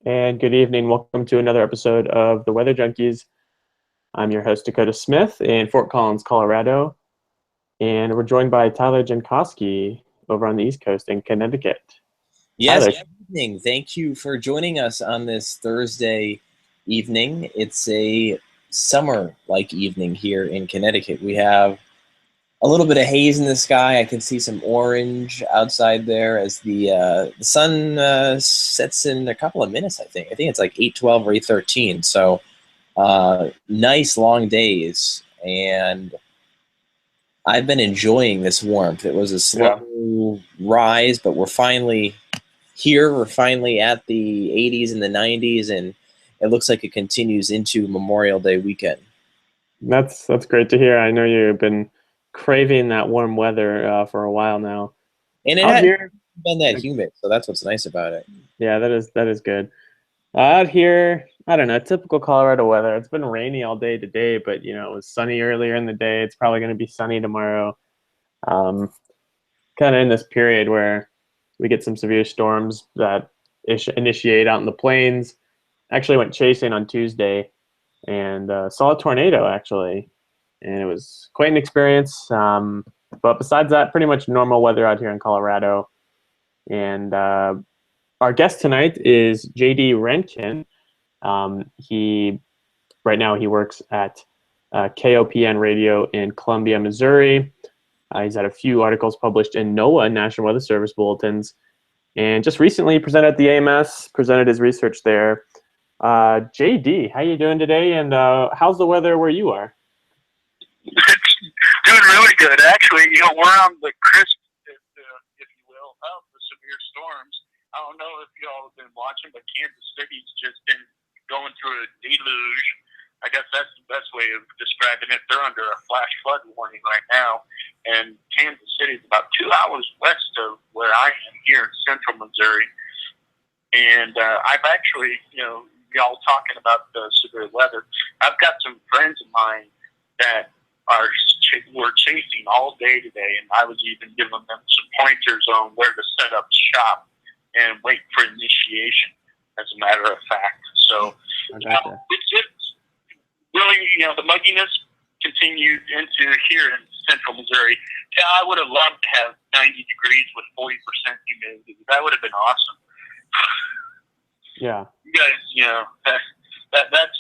And good evening. Welcome to another episode of the Weather Junkies. I'm your host, Dakota Smith, in Fort Collins, Colorado. And we're joined by Tyler Jankowski over on the East Coast in Connecticut. Yes, Tyler. good evening. Thank you for joining us on this Thursday evening. It's a summer-like evening here in Connecticut. We have a little bit of haze in the sky. I can see some orange outside there as the sun sets in a couple of minutes, I think. I think it's like 8:12 or 8:13. So nice long days. And I've been enjoying this warmth. It was a slow rise, but we're finally here. We're finally at the 80s and the 90s, and it looks like it continues into Memorial Day weekend. That's great to hear. I know you've been craving that warm weather for a while now. And it hasn't been that humid, so that's what's nice about it. Yeah, that is good. Out here, I don't know, typical Colorado weather. It's been rainy all day today, but it was sunny earlier in the day. It's probably going to be sunny tomorrow. Kind of in this period where we get some severe storms that initiate out in the plains. Actually went chasing on Tuesday and saw a tornado actually, and it was quite an experience. But besides that, pretty much normal weather out here in Colorado. And our guest tonight is JD Renken. He right now he works at KOPN Radio in Columbia, Missouri. He's had a few articles published in NOAA, National Weather Service bulletins, and just recently presented at the AMS, presented his research there. JD, how you doing today, and how's the weather where you are? It's doing really good, actually. We're on the crisp, if you will, of the severe storms. I don't know if y'all have been watching, but Kansas City's just been going through a deluge. I guess that's the best way of describing it. They're under a flash flood warning right now, and Kansas City is about 2 hours west of where I am here in central Missouri. And I've actually, y'all talking about the severe weather, I've got some friends of mine that were chasing all day today, and I was even giving them some pointers on where to set up shop and wait for initiation, as a matter of fact. So it's really, the mugginess continued into here in central Missouri. Yeah, I would have loved to have 90 degrees with 40% humidity. That would have been awesome. Yeah. You guys, that's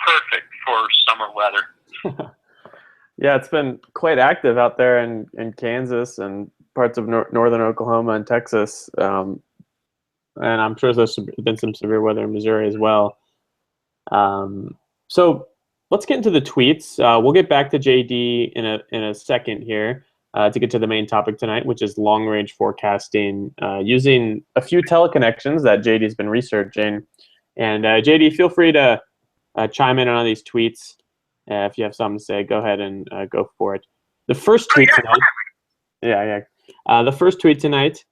perfect for summer weather. Yeah, it's been quite active out there in Kansas and parts of northern Oklahoma and Texas. And I'm sure there's been some severe weather in Missouri as well. So let's get into the tweets. We'll get back to JD in a second here to get to the main topic tonight, which is long-range forecasting using a few teleconnections that JD's been researching. And JD, feel free to chime in on these tweets. If you have something to say, go ahead and go for it. The first tweet tonight. The first tweet tonight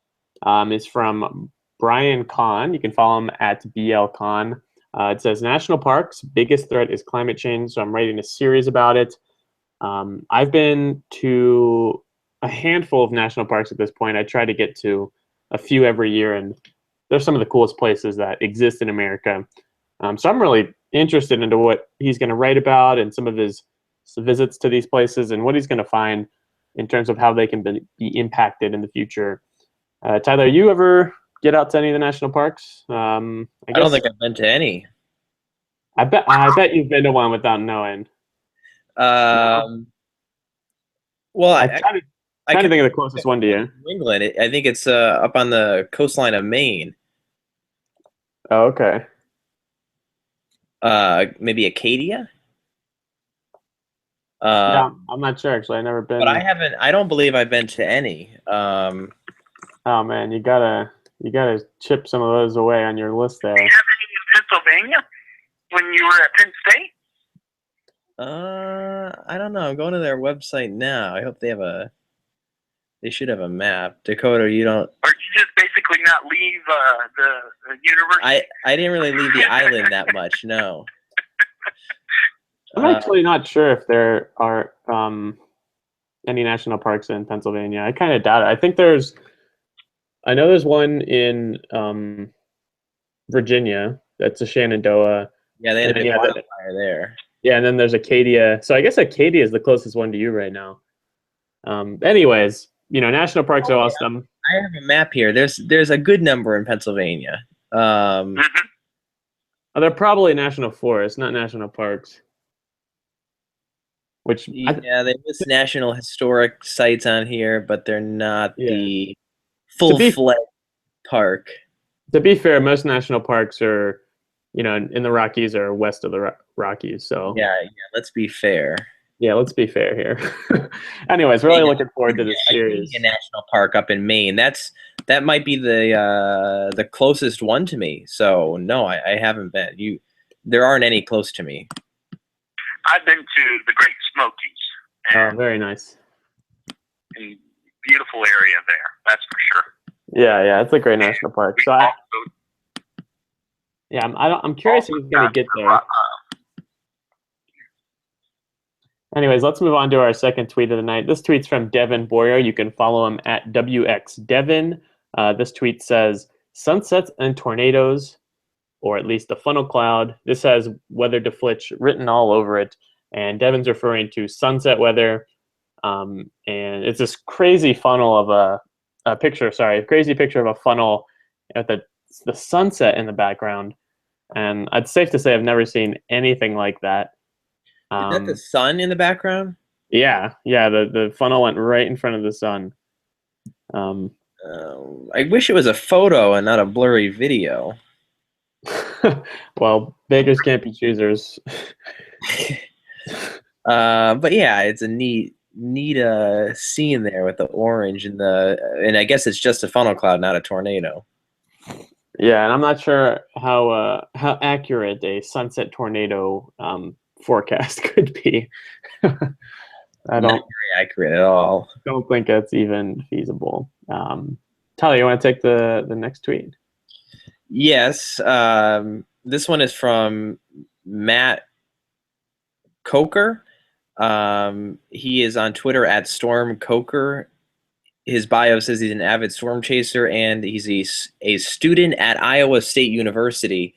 is from Brian Kahn. You can follow him at BL Kahn. It says, national parks, biggest threat is climate change. So I'm writing a series about it. I've been to a handful of national parks at this point. I try to get to a few every year, and they're some of the coolest places that exist in America. So I'm really interested into what he's going to write about and some of his visits to these places and what he's going to find in terms of how they can be impacted in the future. Tyler, you ever get out to any of the national parks? I don't think I've been to any. I bet you've been to one without knowing. Well, I kind of think of the closest one to you. New England. I think it's up on the coastline of Maine. Oh, okay. Maybe Acadia. Yeah, I'm not sure actually. I've never been. But I don't believe I've been to any. Oh man, you gotta chip some of those away on your list there. Did you have any in Pennsylvania when you were at Penn State? I don't know. I'm going to their website now. I hope they should have a map. Dakota, you don't. Or did you just basically not leave the university? I didn't really leave the island that much. No. I'm actually not sure if there are any national parks in Pennsylvania. I kind of doubt it. I know there's one in Virginia. That's a Shenandoah. Yeah, they had a And big then, wildfire there. Yeah, and then there's Acadia. So I guess Acadia is the closest one to you right now. Anyways, national parks are awesome. I have a map here. There's a good number in Pennsylvania. They're probably national forests, not national parks. Which they list national historic sites on here, but they're not the full-fledged park. To be fair, most national parks are, in the Rockies or west of the Rockies. So yeah, let's be fair. Yeah, let's be fair here. Anyways, really looking forward to this series. A national park up in Maine. That might be the closest one to me. So no, I haven't been. There aren't any close to me. I've been to the Great Smokies. Oh, very nice. Beautiful area there, that's for sure. Yeah, it's a great national park. So I'm curious if he's going to get there. Anyways, let's move on to our second tweet of the night. This tweet's from Devin Boyer. You can follow him at WXDevin. This tweet says, sunsets and tornadoes, or at least the funnel cloud. This has weather deflitch written all over it. And Devin's referring to sunset weather. And it's this crazy funnel of crazy picture of a funnel at the sunset in the background. And it's safe to say I've never seen anything like that. Is that the sun in the background? Yeah. The funnel went right in front of the sun. I wish it was a photo and not a blurry video. Well, beggars can't be choosers. But yeah, it's a neat scene there with the orange and I guess it's just a funnel cloud, not a tornado. Yeah, and I'm not sure how accurate a sunset tornado forecast could be. Not very accurate at all. Don't think that's even feasible. Tyler, you want to take the next tweet? Yes. This one is from Matt Coker. He is on Twitter at Storm Coker. His bio says he's an avid storm chaser and he's a student at Iowa State University.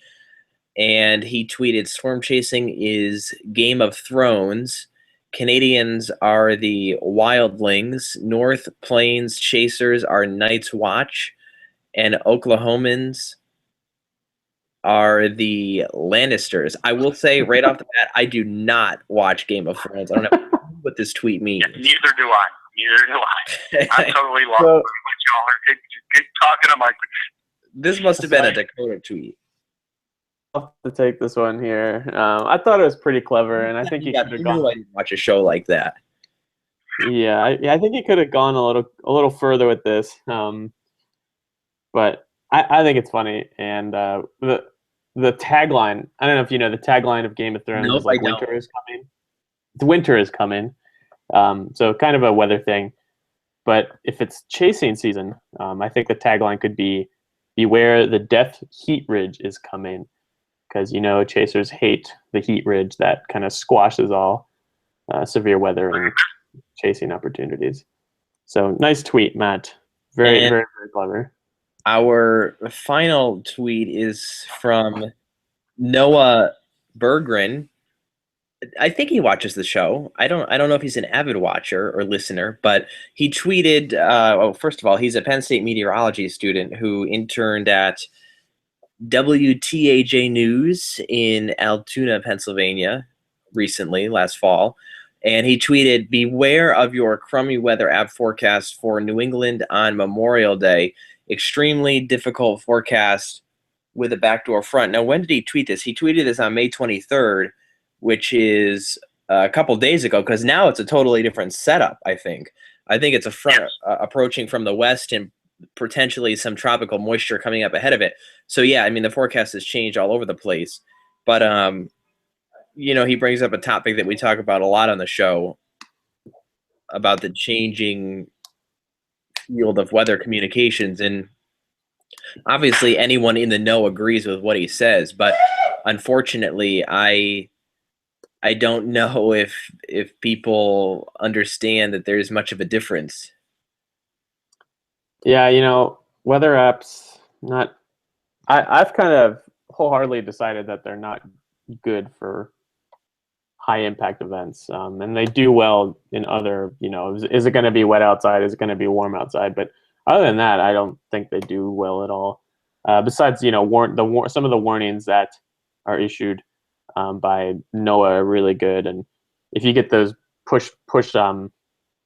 And he tweeted, storm chasing is Game of Thrones. Canadians are the wildlings. North Plains chasers are Night's Watch. And Oklahomans are the Lannisters. I will say right off the bat, I do not watch Game of Thrones. I don't know what this tweet means. Neither do I. I'm totally lost with what y'all are keep talking. I'm like, this must have been a Dakota tweet. I'll have to take this one here. I thought it was pretty clever, and I think he could have gone. I didn't watch a show like that. Yeah, I think he could have gone a little further with this. But I think it's funny, and the tagline. I don't know if you know the tagline of Game of Thrones is like winter is coming. Winter is coming. So kind of a weather thing. But if it's chasing season, I think the tagline could be beware the death heat ridge is coming. Because, chasers hate the heat ridge that kind of squashes all severe weather and chasing opportunities. So nice tweet, Matt. Very, very, very clever. Our final tweet is from Noah Berggren. I think he watches the show. I don't know if he's an avid watcher or listener, but he tweeted, first of all, he's a Penn State meteorology student who interned at WTAJ News in Altoona, Pennsylvania recently, last fall. And he tweeted, beware of your crummy weather app forecast for New England on Memorial Day. Extremely difficult forecast with a backdoor front. Now, when did he tweet this? He tweeted this on May 23rd, which is a couple days ago, because now it's a totally different setup, I think. I think it's a front approaching from the west and potentially some tropical moisture coming up ahead of it. So, yeah, I mean, the forecast has changed all over the place. But, he brings up a topic that we talk about a lot on the show about the changing field of weather communications. And obviously anyone in the know agrees with what he says. But unfortunately, I don't know if people understand that there's much of a difference. Yeah, weather apps, I've kind of wholeheartedly decided that they're not good for high impact events, and they do well in other. Is it going to be wet outside? Is it going to be warm outside? But other than that, I don't think they do well at all. Besides, some of the warnings that are issued by NOAA are really good, and if you get those push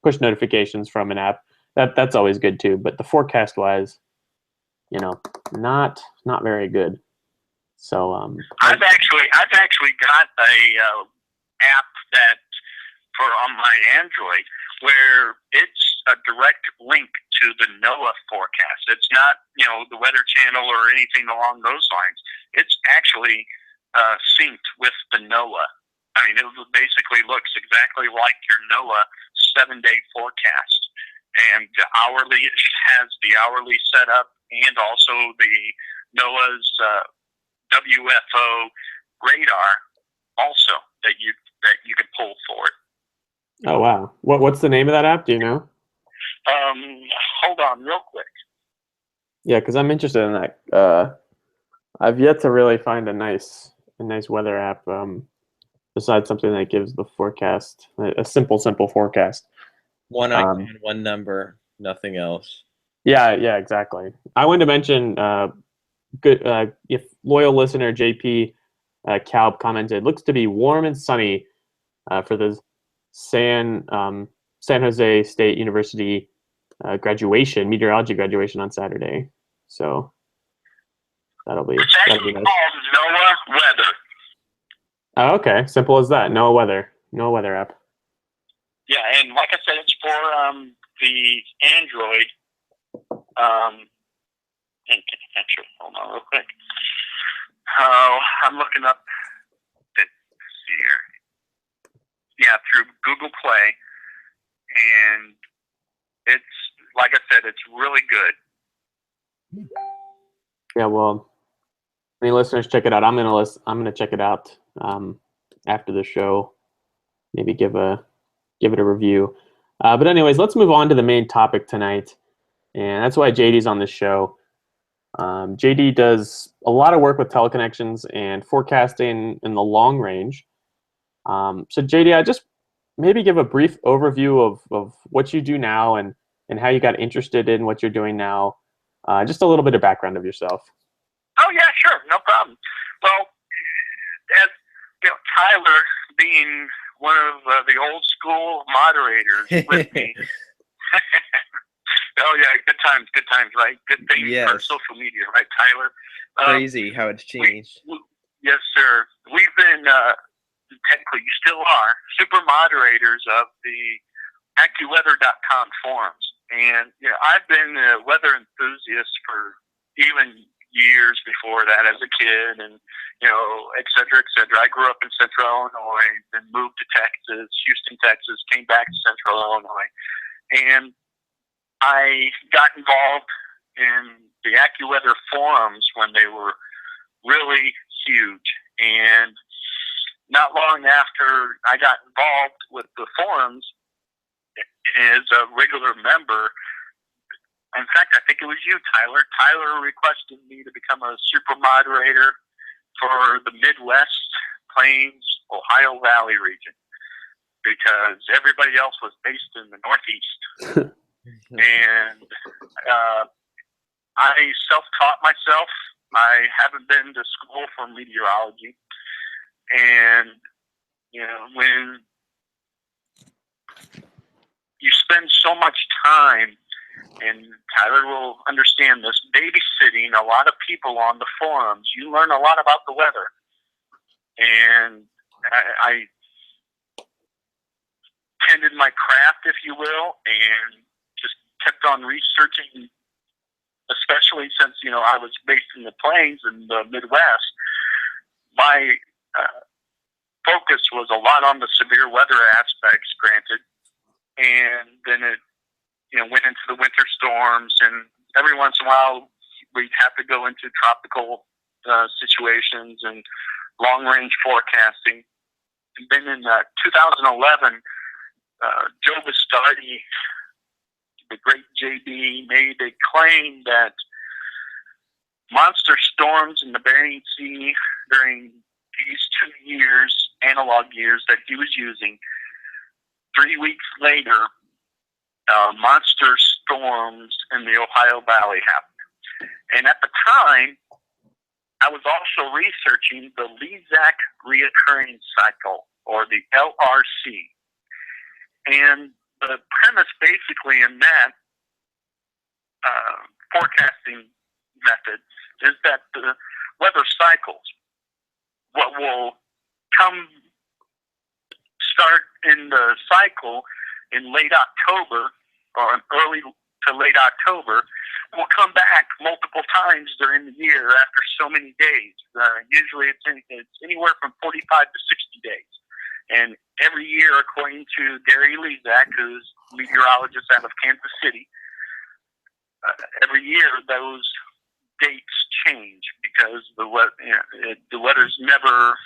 notifications from an app, that's always good too. But the forecast wise, not very good. So I've actually got a app that on my Android where it's a direct link to the NOAA forecast. It's not the Weather Channel or anything along those lines. It's actually synced with the NOAA. I mean, it basically looks exactly like your NOAA 7-day forecast, and it has the hourly setup and also the NOAA's WFO radar also that you can pull for it. Oh wow! What's the name of that app? Do you know? Hold on, real quick. Yeah, because I'm interested in that. I've yet to really find a nice weather app besides something that gives the forecast, a simple forecast. One icon, one number, nothing else. Yeah, exactly. I wanted to mention, if loyal listener JP Calb commented, looks to be warm and sunny for the San Jose State University meteorology graduation on Saturday. So that'll be It's actually nice. called NOAA Weather. Oh, okay. Simple as that. NOAA weather app. Yeah, and like I said, it's for the Android. Actually, hold on real quick. I'm looking up this here. Yeah, through Google Play, and it's like I said, it's really good. Yeah, well, any listeners, check it out. I'm gonna check it out after the show. Maybe give it a review. But anyways, let's move on to the main topic tonight, and that's why JD's on this show. JD does a lot of work with teleconnections and forecasting in the long range. So JD, I just maybe give a brief overview of what you do now and how you got interested in what you're doing now. Just a little bit of background of yourself. Oh yeah, sure, no problem. Well, as Tyler being one of the old school moderators with me. Oh yeah, good times, right? Good things for social media, right, Tyler? Crazy how it's changed. Yes, sir. We've been technically, you still are super moderators of the AccuWeather.com forums, and I've been a weather enthusiast for even years before that as a kid, and et cetera, et cetera. I grew up in Central Illinois, then moved to Texas, Houston, Texas, came back to Central Illinois, and I got involved in the AccuWeather forums when they were really huge. And not long after I got involved with the forums as a regular member, in fact, I think it was you, Tyler. Tyler requested me to become a super moderator for the Midwest, Plains, Ohio Valley region because everybody else was based in the Northeast. And I self-taught myself. I haven't been to school for meteorology. And, when you spend so much time, and Tyler will understand this, babysitting a lot of people on the forums, you learn a lot about the weather. And I tended my craft, if you will, and just kept on researching, especially since, I was based in the Plains and the Midwest. My focus was a lot on the severe weather aspects, granted, and then it, went into the winter storms, and every once in a while we'd have to go into tropical situations and long-range forecasting. And then in 2011, Joe Bastardi, the great JD, made a claim that monster storms in the Bering Sea during these 2 years, analog years that he was using. 3 weeks later, monster storms in the Ohio Valley happened. And at the time, I was also researching the Lezak reoccurring cycle, or the LRC. And the premise basically in that forecasting method is that the weather cycles, what will start in the cycle in late October or early to late October, will come back multiple times during the year after so many days. Usually it's anywhere from 45 to 60 days. And every year, according to Gary Lezak, who's a meteorologist out of Kansas City, every year those dates change because the weather's never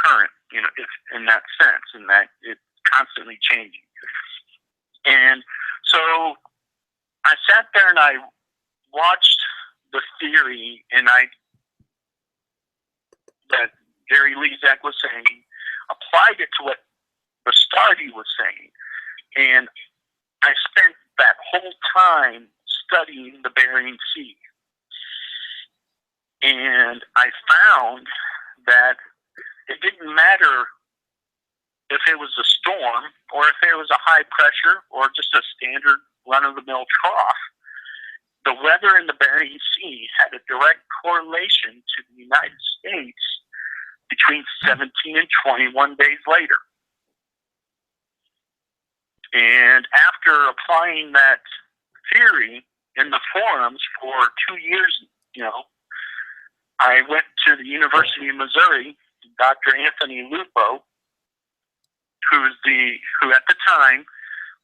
current, if, in that sense, in that it's constantly changing. And so I sat there and I watched the theory that Gary Lezak was saying, applied it to what Bastardi was saying, and I spent that whole time studying the Bering Sea. And I found that it didn't matter if it was a storm or if it was a high pressure or just a standard run-of-the-mill trough. The weather in the Bering Sea had a direct correlation to the United States between 17 and 21 days later. And after applying that theory in the forums for 2 years, I went to the University of Missouri, Dr. Anthony Lupo, who at the time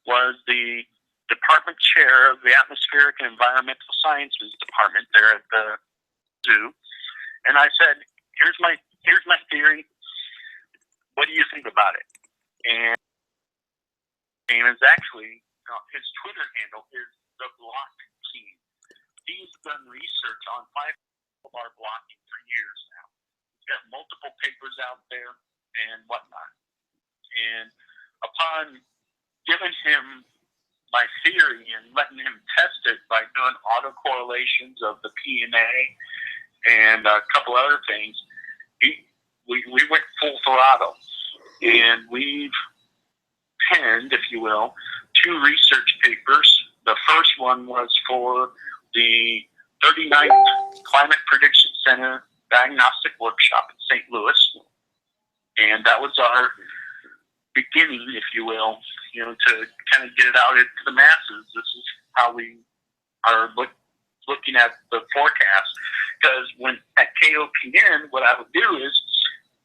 was the department chair of the Atmospheric and Environmental Sciences department there at the zoo. And I said, here's my theory. What do you think about it? And it's actually, his Twitter handle is the Block King. He's done research on 5 bar blocking for years now. He's got multiple papers out there and whatnot. And upon giving him my theory and letting him test it by doing autocorrelations of the P&A and a couple other things, we went full throttle. And we've penned, if you will, 2 research papers. The first one was for the 39th Climate Prediction Center Diagnostic Workshop in St. Louis. And that was our beginning, if you will, to kind of get it out into the masses. This is how we are looking at the forecast. Because when at KOPN, what I would do is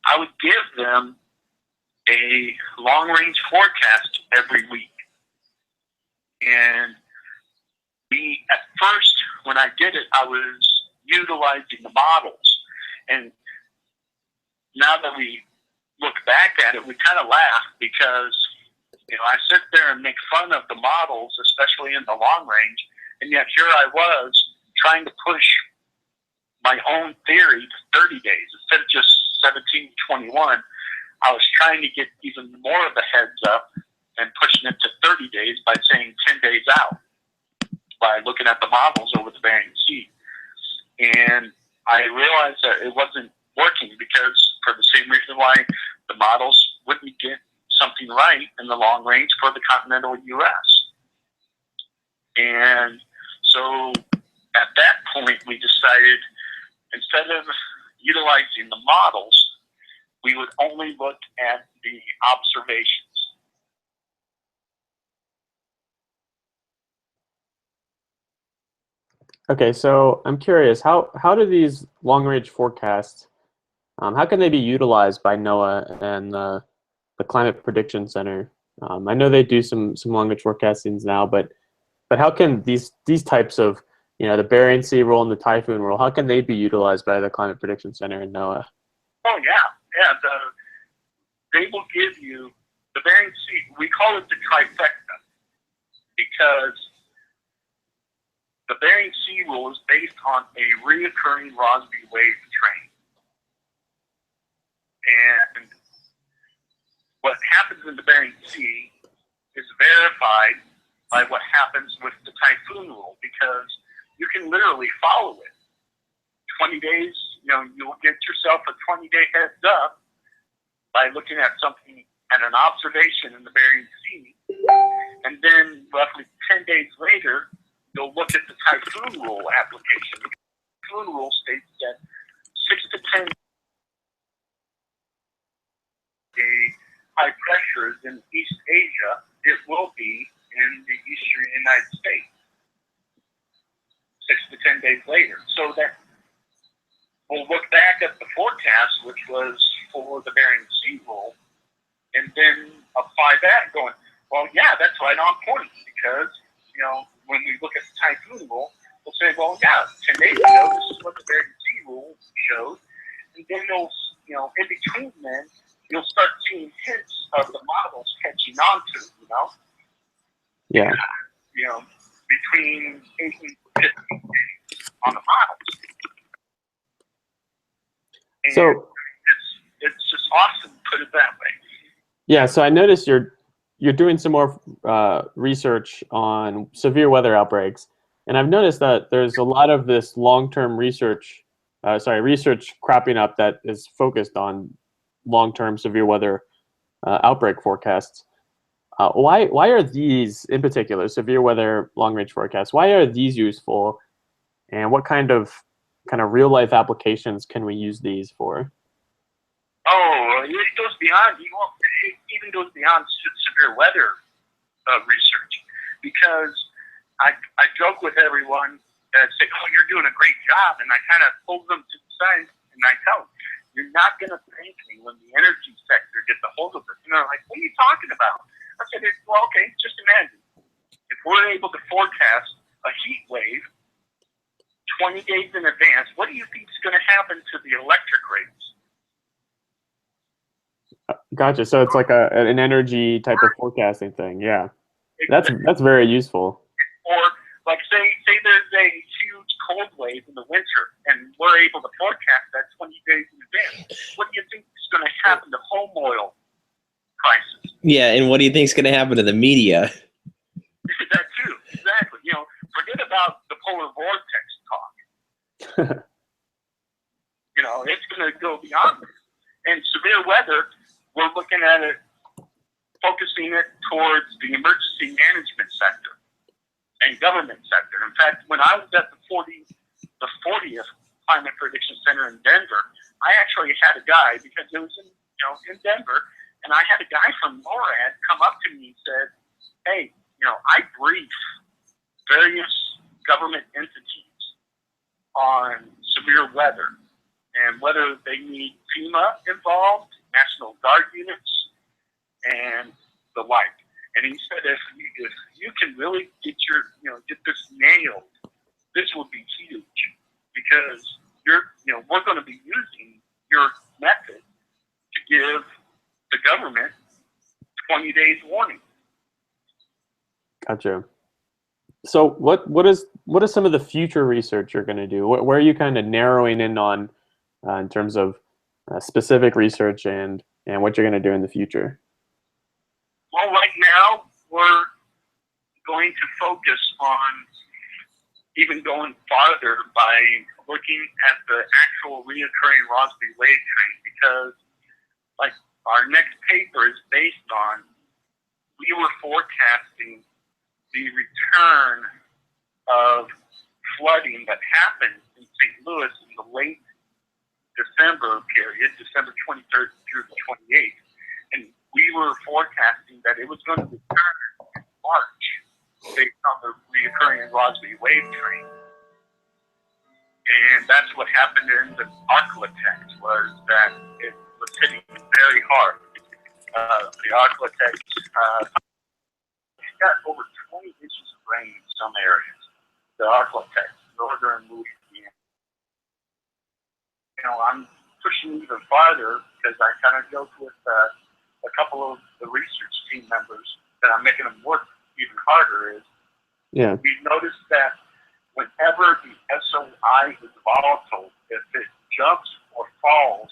I would give them a long-range forecast every week. And at first, when I did it, I was utilizing the models. And now that we look back at it, we kind of laugh because, I sit there and make fun of the models, especially in the long range, and yet here I was trying to push my own theory to 30 days instead of just 17 to 21. I was trying to get even more of a heads up and pushing it to 30 days by saying 10 days out by looking at the models over the Bering Sea. And I realized that it wasn't working because for the same reason why the models wouldn't get something right in the long range for the continental U.S. And so at that point, we decided instead of utilizing the models, we would only look at the observations. Okay, so I'm curious, how do these long-range forecasts, how can they be utilized by NOAA and the Climate Prediction Center? I know they do some long-range forecastings now, but how can these types of, the Bering Sea rule and the Typhoon rule, how can they be utilized by the Climate Prediction Center and NOAA? Oh yeah. They will give you the Bering Sea. We call it the trifecta because the Bering Sea rule is based on a reoccurring Rossby wave train. And what happens in the Bering Sea is verified by what happens with the Typhoon rule, because you can literally follow it. 20 days, you'll get yourself a 20-day heads up by looking at something at an observation in the Bering Sea. And then roughly 10 days later, you'll look at the Typhoon rule application. The Typhoon rule states that 6 to 10 high pressures in East Asia, it will be in the eastern United States 6 to 10 days later. So that we'll look back at the forecast, which was for the Bering Sea rule, and then apply that going, well, yeah, that's right on point, because, when we look at the Typhoon rule, we'll say, well, yeah, 10 days ago, this is what the Bering Sea rule showed, and then in between then, you'll start seeing hints of the models catching on to, Yeah. Between 8 and 15 days on the models. And So it's just awesome, put it that way. yeah, so I noticed you're doing some more research on severe weather outbreaks, and I've noticed that there's a lot of this long-term research cropping up that is focused on long-term severe weather outbreak forecasts. Why are these, in particular, severe weather long-range forecasts, why are these useful, and what kind of real-life applications can we use these for? Oh, it goes beyond, it even goes beyond severe weather research, because I joke with everyone that say, oh, you're doing a great job, and I kind of pull them to the side, and I tell them, you're not going to thank me when the energy sector gets a hold of it. And they're like, what are you talking about? I said, well, okay, just imagine. If we're able to forecast a heat wave 20 days in advance, what do you think is going to happen to the electric rates? Gotcha. So it's like an energy type of forecasting thing. Yeah, that's very useful. Or like say there's a huge cold wave in the winter, and we're able to forecast that 20 days in advance. What do you think is going to happen to home oil prices? Yeah, and what do you think is going to happen to the media? That too, exactly. Forget about the polar vortex talk. It's going to go beyond this. And severe weather, we're looking at it, focusing it towards the emergency management sector and government sector. In fact, when I was at the 40th Climate Prediction Center in Denver, I actually had a guy, because it was in Denver, and I had a guy from NORAD come up to me and said, hey, I brief various government entities on severe weather and whether they need FEMA involved, National Guard units, and the like. And he said, if you can really get this nailed, this will be huge, because we're going to be using your method to give the government 20 days warning. Gotcha. So what is some of the future research you're going to do? Where are you kind of narrowing in on in terms of specific research and what you're going to do in the future? Well, right now we're going to focus on even going farther by looking at the actual reoccurring Rossby wave train, because like our next paper is based on, we were forecasting the return of flooding that happened in St. Louis in the late December period, December 23rd through the 28th. And we were forecasting that it was going to return in March based on the reoccurring Rossby wave train. And that's what happened in the Arclitex, was that it was hitting very hard. The Arclitex got over 20 inches of rain in some areas. The Arclitex, northern Louisiana. I'm pushing even farther, because I kind of joke with a couple of the research team members that I'm making them work even harder. We've noticed that whenever the SOI is volatile, if it jumps or falls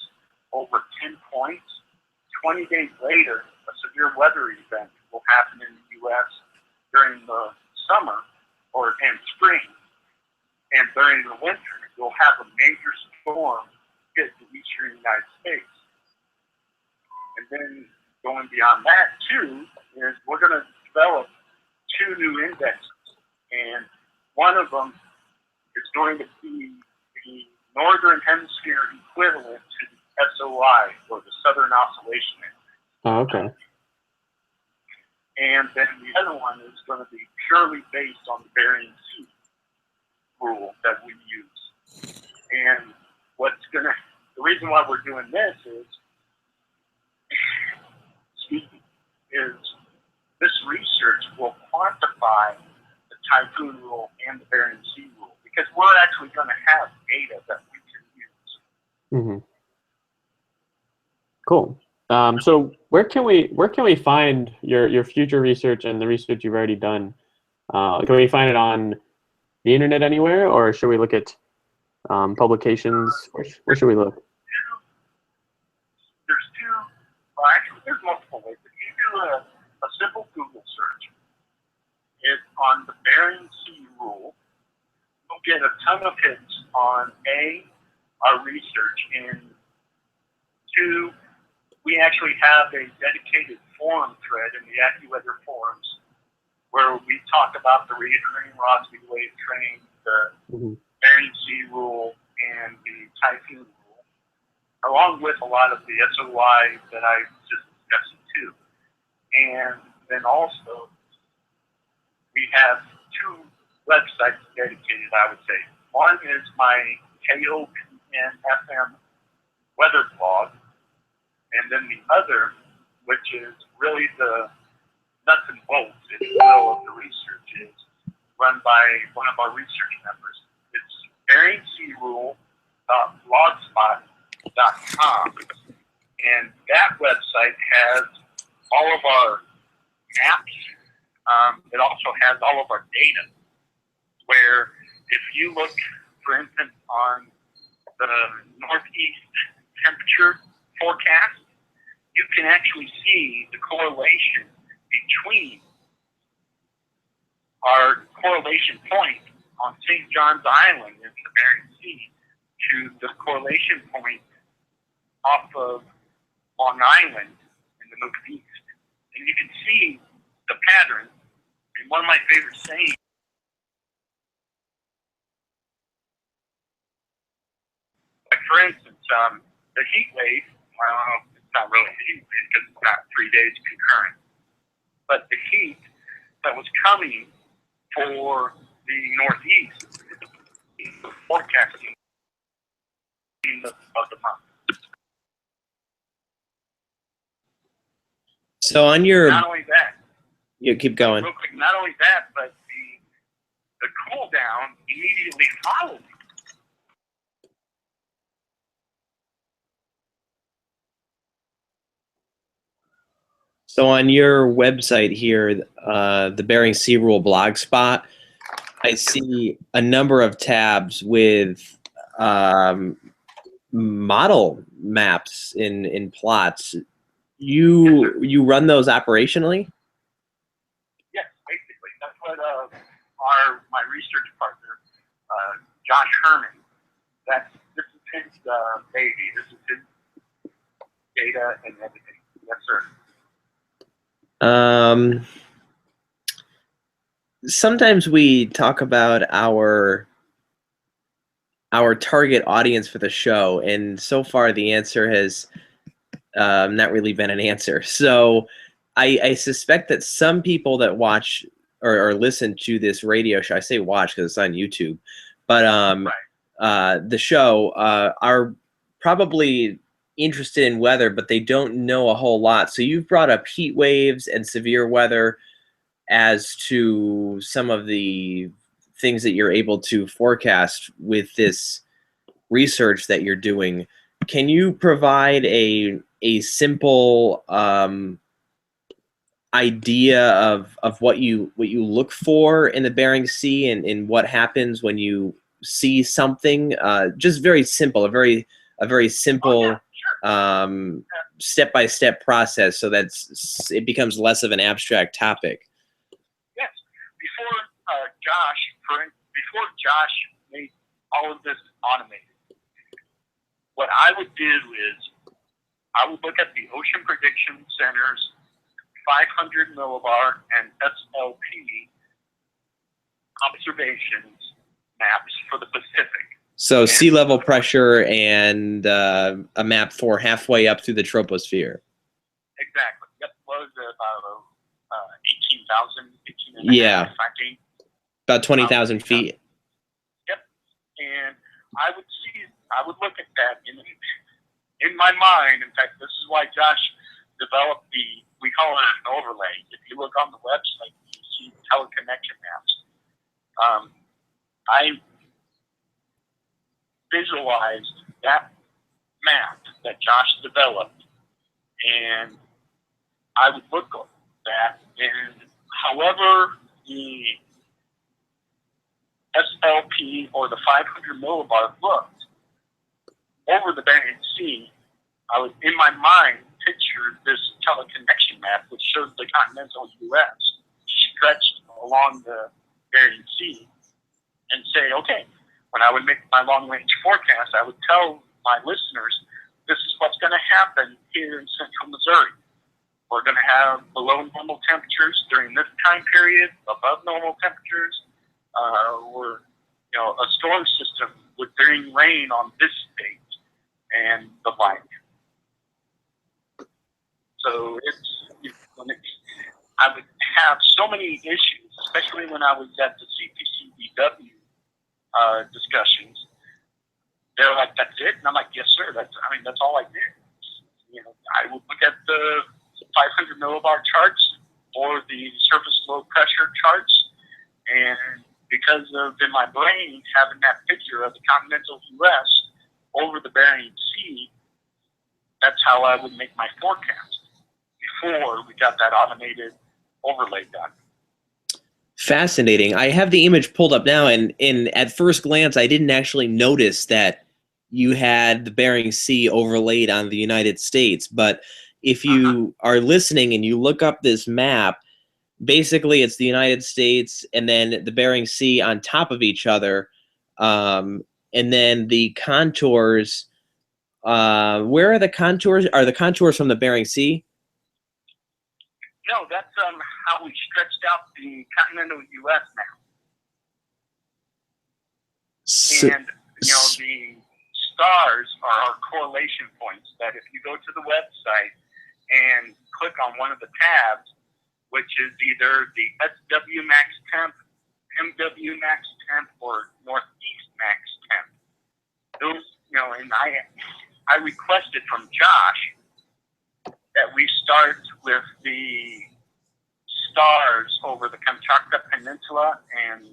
over 10 points, 20 days later, a severe weather event will happen in the U.S. during the summer and spring. And during the winter, you'll have a major storm hit the eastern United States. And then going beyond that, too, is we're going to develop 2 new indexes. And one of them is going to be the Northern Hemisphere equivalent to the SOI, or the Southern Oscillation Index. Oh, okay. And then the other one is going to be purely based on the Bering Sea rule that we use. And the reason why we're doing this is this research will quantify the Typhoon rule and the Bering Sea rule, because we're actually going to have data that we can use. Mm-hmm. Cool. So where can we find your future research and the research you've already done? Can we find it on the internet anywhere, or should we look at publications? Where should we look? There's multiple ways. If you do a simple Google search, it's on the Bering Sea rule, you'll get a ton of hits on our research, and 2, we actually have a dedicated forum thread in the AccuWeather forums where we talk about the reoccurring Rossby wave train, the Bering Sea rule, and the Typhoon rule, along with a lot of the SOI that I just discussed too. And then also, we have 2 websites dedicated, I would say. One is my KOPN FM weather blog, and then the other, which is really the nuts and bolts, if you will, of the research, is run by one of our research members. It's beringsearule.blogspot.com, and that website has all of our maps. It also has all of our data, where if you look, for instance, on the northeast temperature forecast, you can actually see the correlation between our correlation point on St. John's Island in the Bering Sea to the correlation point off of Long Island in the northeast. And you can see the pattern. And one of my favorite sayings, like for instance, the heat wave, it's not really a heat wave because it's not 3 days concurrent, but the heat that was coming for the Northeast, forecasting of the month. So on your, not only that, you keep going. real quick, not only that, but the cool down immediately followed. So on your website here, the Bering Sea Rule blogspot, I see a number of tabs with model maps in plots. You run those operationally? Yes, basically. That's what my research partner, Josh Herman, this is his baby. This is his data and everything. Yes, sir. Sometimes we talk about our target audience for the show, and so far the answer has not really been an answer. So I suspect that some people that watch or listen to this radio show, I say watch because it's on YouTube, but the show are probably interested in weather, but they don't know a whole lot. So you've brought up heat waves and severe weather as to some of the things that you're able to forecast with this research that you're doing. Can you provide a simple idea of what you look for in the Bering Sea and what happens when you see something? Just very simple, a very simple step-by-step process, so that it becomes less of an abstract topic. Yes. Before Josh made all of this automated, what I would do is I would look at the Ocean Prediction Center's 500 millibar and SLP observations maps for the Pacific. So sea level pressure and a map for halfway up through the troposphere. Exactly. Yep. Was about 18,000, 18 and a yeah. half, I think. About 20,000 feet. Yep. And I would look at that in my mind. In fact, this is why Josh developed we call it an overlay. If you look on the website, you see teleconnection maps. I visualized that map that Josh developed, and I would look at that, and however the SLP or the 500 millibar looked over the Bering Sea, I would, in my mind, picture this teleconnection map, which shows the continental U.S. stretched along the Bering Sea, and say, okay, when I would make my long-range forecast, I would tell my listeners, this is what's going to happen here in central Missouri. We're going to have below normal temperatures during this time period, above normal temperatures. A storm system would bring rain on this state and the like. So I would have so many issues, especially when I was at the CPCBW discussions. They're like, "That's it," and I'm like, "Yes, sir. That's all I did." I would look at the 500 millibar charts or the surface low pressure charts, and because of in my brain having that picture of the continental U.S. over the Bering Sea, that's how I would make my forecast before we got that automated overlay done. Fascinating. I have the image pulled up now, and at first glance, I didn't actually notice that you had the Bering Sea overlaid on the United States. But if you are listening and you look up this map, basically it's the United States and then the Bering Sea on top of each other, and then the contours. Where are the contours? Are the contours from the Bering Sea? No, that's how we stretched out the continental U.S. now. And, the stars are our correlation points that if you go to the website and click on one of the tabs, which is either the SW max temp, MW max temp, or Northeast max temp, those, and I requested from Josh that we start with the stars over the Kamchatka Peninsula and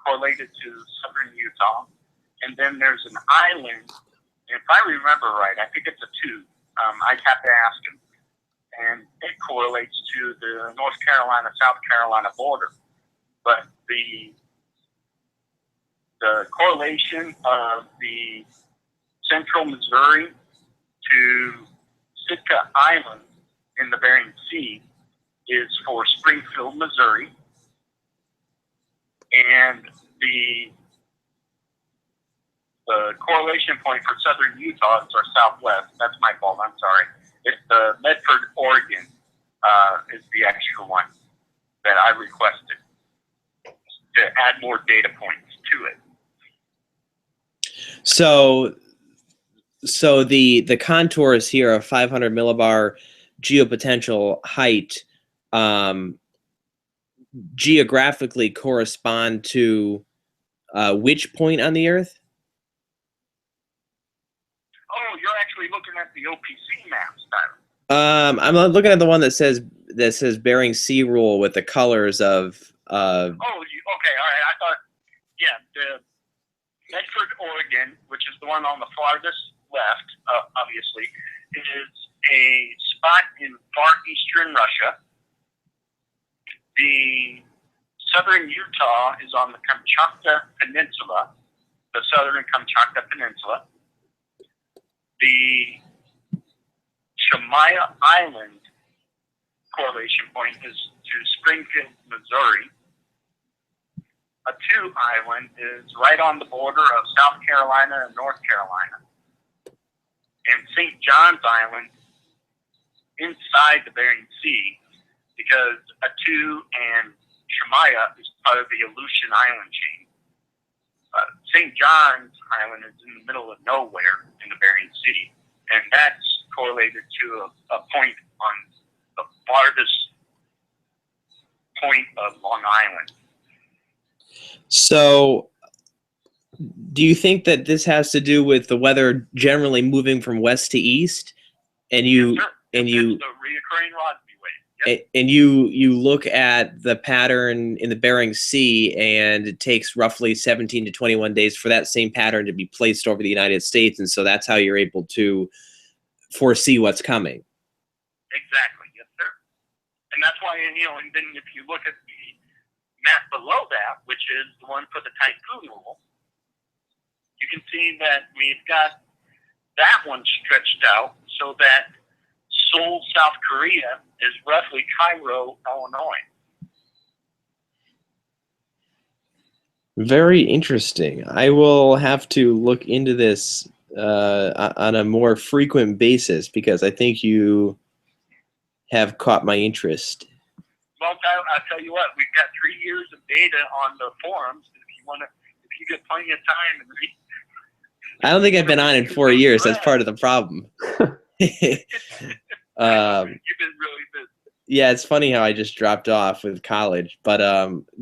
correlated to southern Utah. And then there's an island, if I remember right, I think it's a 2. I'd have to ask him. And it correlates to the North Carolina-South Carolina border. But the correlation of the central Missouri to Sitka Island in the Bering Sea is for Springfield, Missouri, and the correlation point for southern Utah is our southwest. That's my fault. I'm sorry. It's the Medford, Oregon, is the extra one that I requested to add more data points to it. So the contours here of 500 millibar geopotential height geographically correspond to which point on the Earth? Oh, you're actually looking at the OPC maps, Tyler. I'm looking at the one that says Bering Sea rule with the colors of. Okay, all right. I thought, the Medford, Oregon, which is the one on the farthest left, obviously, is a spot in far eastern Russia. The southern Utah is on the Kamchatka Peninsula, the southern Kamchatka Peninsula. The Shemaya Island correlation point is to Springfield, Missouri. Attu Island is right on the border of South Carolina and North Carolina. And St. John's Island inside the Bering Sea, because Attu and Shemaya is part of the Aleutian Island chain. St. John's Island is in the middle of nowhere in the Bering Sea, and that's correlated to a point on the farthest point of Long Island. So, do you think that this has to do with the weather generally moving from west to east, and you Yes, sir. and That's you the reoccurring Rossby wave. Yep. and you look at the pattern in the Bering Sea, and it takes roughly 17 to 21 days for that same pattern to be placed over the United States, and so that's how you're able to foresee what's coming. Exactly, yes, sir. And that's why, and then if you look at the map below that, which is the one for the Typhoon rule, you can see that we've got that one stretched out so that Seoul, South Korea is roughly Cairo, Illinois. Very interesting. I will have to look into this on a more frequent basis, because I think you have caught my interest. Well, I'll tell you what, we've got 3 years of data on the forums. If you get plenty of time and read. I don't think I've been on in 4 years. That's part of the problem. You've been really busy. Yeah, it's funny how I just dropped off with college. But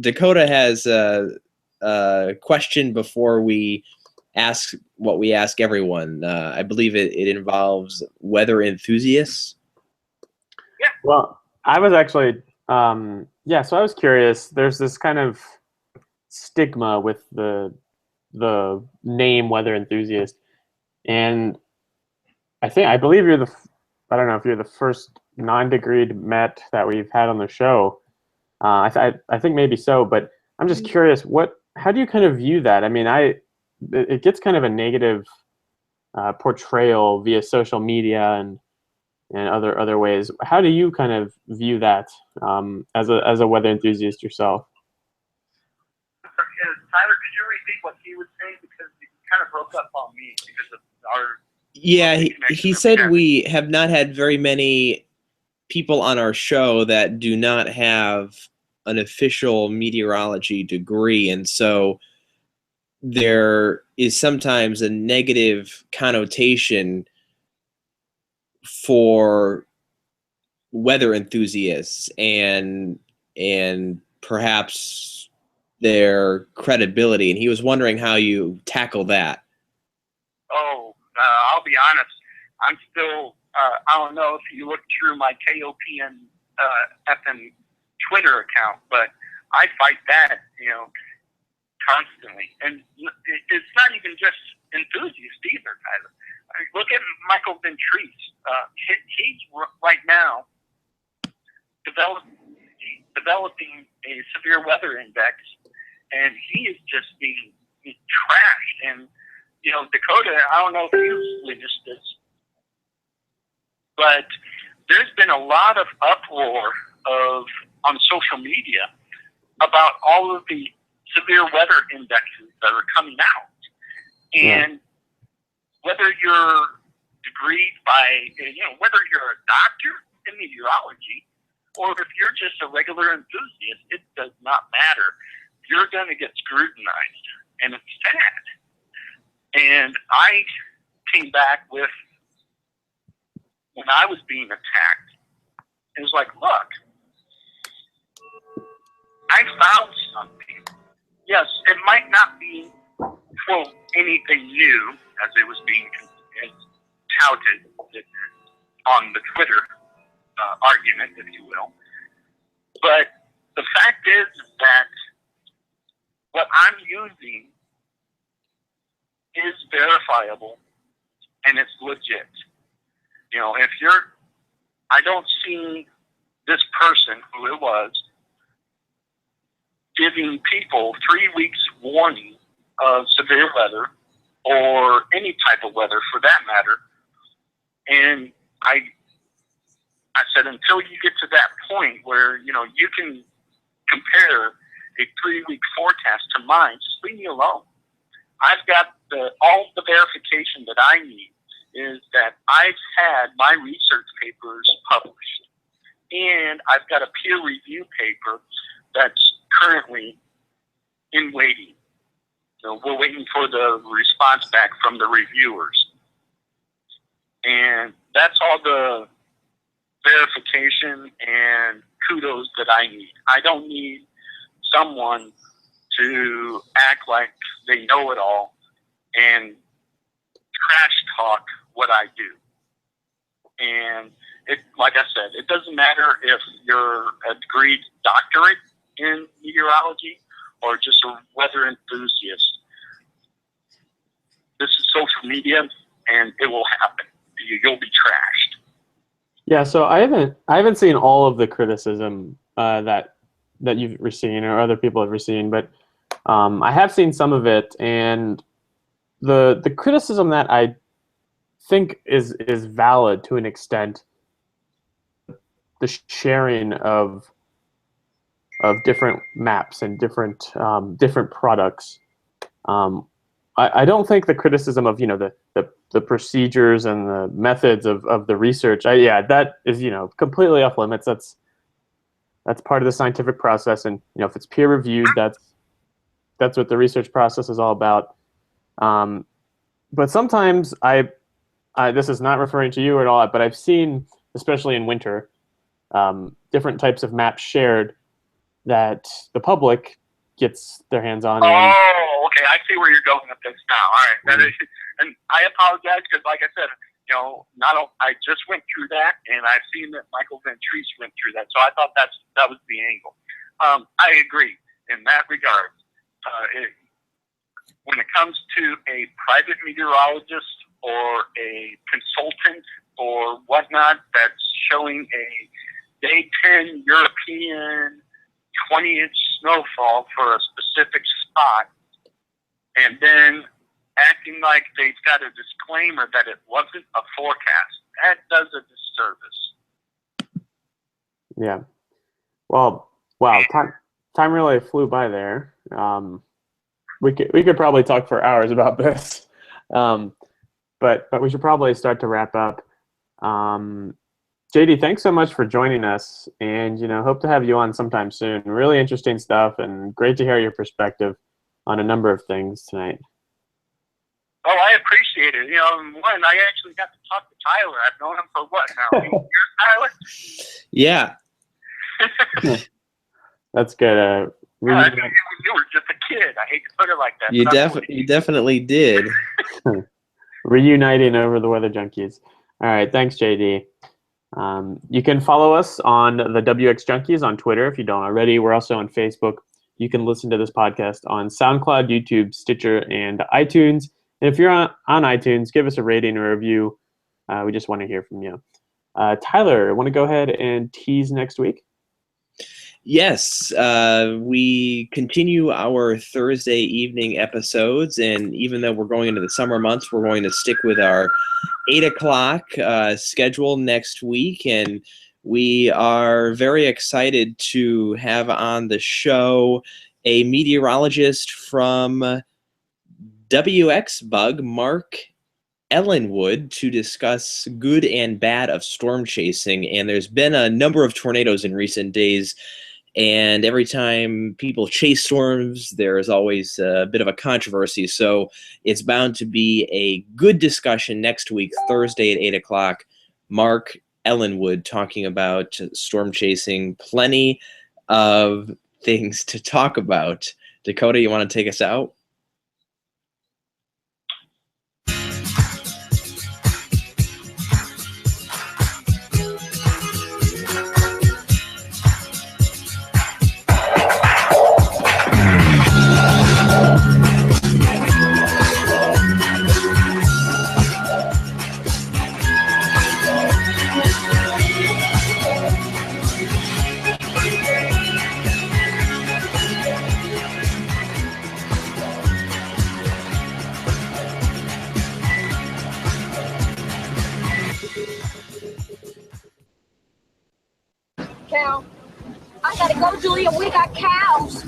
Dakota has a question before we ask what we ask everyone. I believe it involves weather enthusiasts. Yeah. Well, I was actually, so I was curious. There's this kind of stigma with the name weather enthusiast, and I believe you're I don't know if you're the first non-degreed Met that we've had on the show. I think maybe so, but I'm just curious, how do you kind of view that? I mean, it gets kind of a negative portrayal via social media and other ways. How do you kind of view that as a weather enthusiast yourself? Tyler, could you repeat what he was saying, because he kind of broke up on me because of our. Yeah, he said we have not had very many people on our show that do not have an official meteorology degree, and so there is sometimes a negative connotation for weather enthusiasts and perhaps their credibility, and he was wondering how you tackle that. I'll be honest. I'm still. I don't know if you look through my KOPN FN Twitter account, but I fight that, constantly. And it's not even just enthusiasts either, Tyler. Look at Michael Ventreese. He's right now developing a severe weather index, and he is just being trashed. And Dakota, I don't know if you've witnessed this, but there's been a lot of uproar on social media about all of the severe weather indexes that are coming out. And whether you're degreed by, whether you're a doctor in meteorology or if you're just a regular enthusiast, it does not matter. You're going to get scrutinized, and it's sad. And I came back with, when I was being attacked, it was like, look, I found something. Yes, it might not be, quote, anything new, as it was being touted on the Twitter argument, if you will. But the fact is that what I'm using is verifiable and it's legit. If I don't see this person, who it was, giving people 3 weeks warning of severe weather or any type of weather for that matter. And I said, until you get to that point where, you know, you can compare a 3-week forecast to mine, just leave me alone. I've got all the verification that I need is that I've had my research papers published, and I've got a peer review paper that's currently in waiting. So we're waiting for the response back from the reviewers. And that's all the verification and kudos that I need. I don't need someone to act like they know it all and trash talk what I do. And it, like I said, it doesn't matter if you're a degree doctorate in meteorology or just a weather enthusiast. This is social media, and it will happen. You'll be trashed. Yeah, so I haven't seen all of the criticism that you've received or other people have received, but I have seen some of it, and the criticism that I think is valid to an extent, the sharing of different maps and different products. I don't think the criticism of, you know, the procedures and the methods of the research, that is, you know, completely off limits. That's part of the scientific process, and, you know, if it's peer reviewed, that's what the research process is all about. But sometimes this is not referring to you at all, but I've seen, especially in winter, different types of maps shared that the public gets their hands on. Oh, okay. I see where you're going with this now. All right. That is, and I apologize because, like I said, you know, I just went through that, and I've seen that Michael Ventrise went through that, so I thought that was the angle. I agree in that regard. When it comes to a private meteorologist or a consultant or whatnot that's showing a day 10 European 20-inch snowfall for a specific spot, and then acting like they've got a disclaimer that it wasn't a forecast, that does a disservice. Yeah. Well, wow, time really flew by there. We could probably talk for hours about this, but we should probably start to wrap up. JD, thanks so much for joining us, and, you know, hope to have you on sometime soon. Really interesting stuff, and great to hear your perspective on a number of things tonight. Oh, I appreciate it. You know, I actually got to talk to Tyler. I've known him for what now? 8 years, Tyler? Yeah. That's good. You were just a kid. I hate to put it like that. You definitely did. Reuniting over the Weather Junkies. All right, thanks, JD. You can follow us on the WX Junkies on Twitter if you don't already. We're also on Facebook. You can listen to this podcast on SoundCloud, YouTube, Stitcher, and iTunes. And if you're on iTunes, give us a rating or review. We just want to hear from you. Tyler, want to go ahead and tease next week? Yes, we continue our Thursday evening episodes, and even though we're going into the summer months, we're going to stick with our 8 o'clock schedule next week, and we are very excited to have on the show a meteorologist from WX Bug, Mark Ellenwood, to discuss good and bad of storm chasing. And there's been a number of tornadoes in recent days, and every time people chase storms, there's always a bit of a controversy. So it's bound to be a good discussion next week, Thursday at 8 o'clock. Mark Ellenwood talking about storm chasing. Plenty of things to talk about. Dakota, you want to take us out? gotta go, Julia. We got cows.